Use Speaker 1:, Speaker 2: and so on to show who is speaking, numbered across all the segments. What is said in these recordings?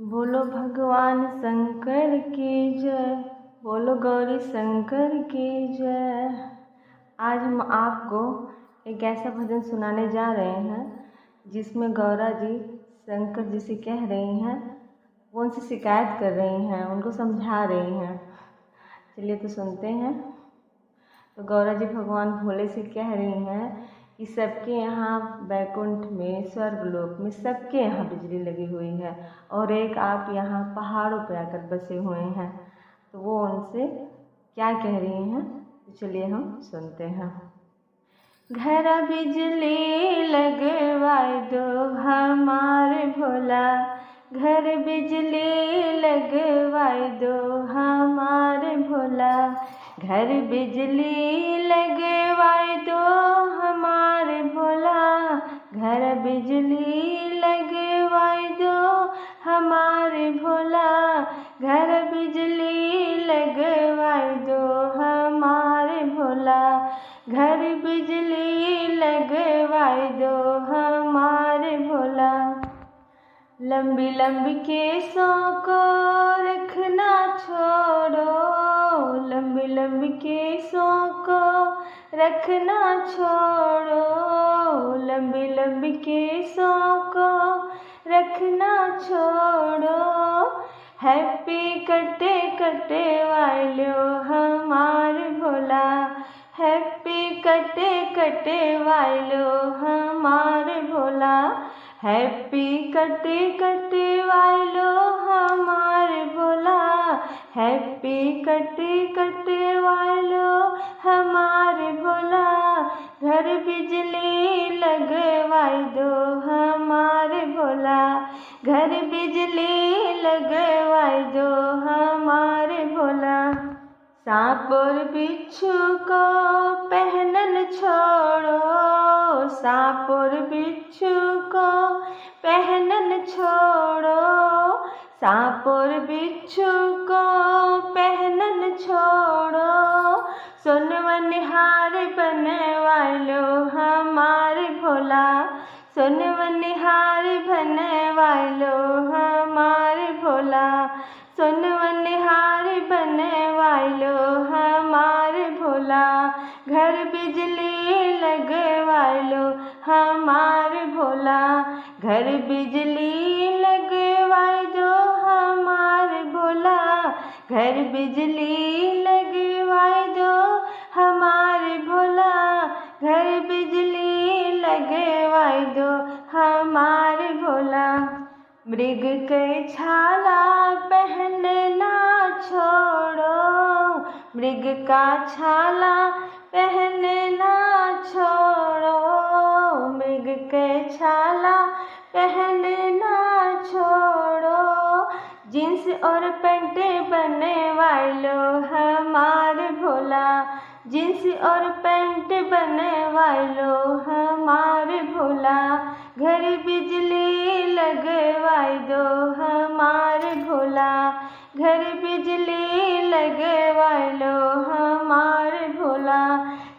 Speaker 1: बोलो भगवान शंकर की जय, बोलो गौरी शंकर की जय। आज हम आपको एक ऐसा भजन सुनाने जा रहे हैं जिसमें गौरा जी शंकर जी से कह रही हैं, वो उनसे शिकायत कर रही हैं, उनको समझा रही हैं। चलिए तो सुनते हैं। तो गौरा जी भगवान भोले से कह रही हैं कि सबके यहाँ बैकुंठ में, स्वर्गलोक में सबके यहाँ बिजली लगी हुई है और एक आप यहाँ पहाड़ों पर आकर बसे हुए हैं। तो वो उनसे क्या कह रही हैं, तो चलिए हम सुनते हैं। घर बिजली लगवाए दो हमारे भोला, घर बिजली लगवाए दो हमारे भोला, घर बिजली लगवाए दो हमारे भोला, घर बिजली लगवाए दो हमारे भोला, घर बिजली लगवाए दो हमारे भोला, घर बिजली लगवाए दो हमारे भोला। लंबी लंबी केसों को रखना छोड़ो, लंबी लंबी केसों को रखना छोड़ो, लंबी लंबी केसों को रखना छोड़ो, हैप्पी कटे कटे वालो हमारे भोला, हैप्पी कटे कटे वालो हमारे भोला, हैप्पी कटे कटे वालो हमारे भोला, हैप्पी कटे कटे वालो हमारे भोला, घर बिजली लगवाए दो हमारे भोला, घर बिजली लगवाए दो हमारे भोला। सांप और बिच्छू को पहनन छोड़ो, सांप और बिच्छू को पहनन छोड़ो, सांप और बिच्छू को पहनन छोड़ो, सोनवनिहार बनवा लो हमारे भोला, सोनवनिहार बनवा लो हमारे भोला, सोनवनिहार बनवा लो हमारे भोला, घर बिजली लगवा लो हमारे भोला, घर बिजली लगवा दो हमारे भोला, घर बिजली लगवा दो हमारे भोला, घर बिजली लगवा दो हमारे भोला। मृग के छाला पहनना छोड़ो, मृग का छाला पहनना छोड़ो, मृग के छाला पहनना छोड़ो, जींस और पैंट बनवा लो हमारे भोला, जींस और पैंट बनवा लो हमारे भोला, घर बिजली लगवा दो हमारे भोला, घर बिजली लगवा लो हमारे भोला,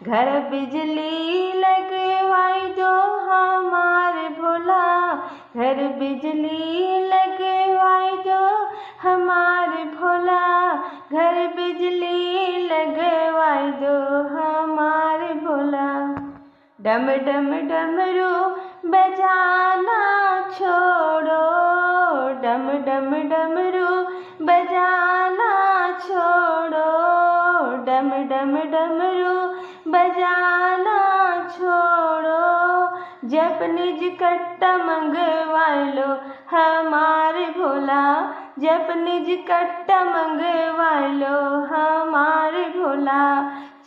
Speaker 1: घर बिजली लगवा दो हमारे भोला, घर बिजली लगवा दो हमारे भोला, घर बिजली लगवा दो हमारे भोला। डम डम डमरू बजाना छोड़ो, डम डम डमरू बजाना छोड़ो, डम डम डमरू बजाना छोड़ो, जप निज कट्टा मंगवा लो हमारे भोला, जप निज कट्टा मंगवा लो हमारे भोला,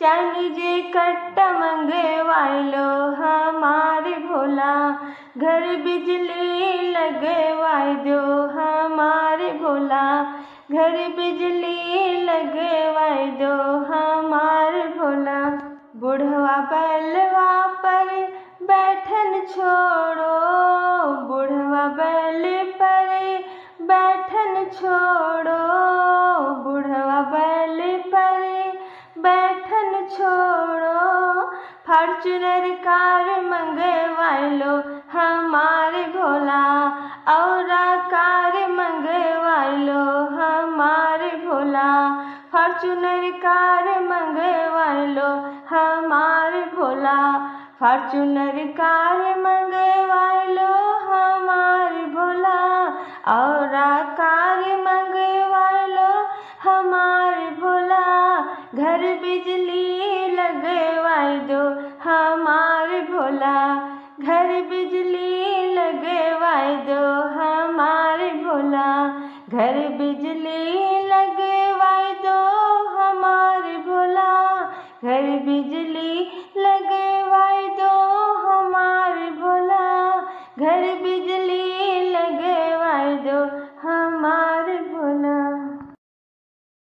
Speaker 1: चांदी जे कट्टा मंगवा लो हमारे भोला, घर बिजली लगवा दो हमारे भोला, घर बिजली लगवा दो हमारे भोला। बुढ़वा बैलवा पर बैठन छोड़ो, बुढ़वा बैल पर बैठन छोड़ो, बुढ़वा बैल पर बैठन छोड़ो, फॉर्च्यूनर कार मंगवा लो हमारे भोला, और कार मंगवा लो हमारे भोला, फॉर्चूनर कार मंगवा लो हमारे भोला, फॉर्चूनर कार मंगवा लो हमारे भोला, और कार मंगवा लो हमारे भोला, घर बिजली लगवा दो हमारे भोला, घर बिजली लगवा दो हमारे भोला, घर बिजली लगवा दो हमारे भोला, घर बिजली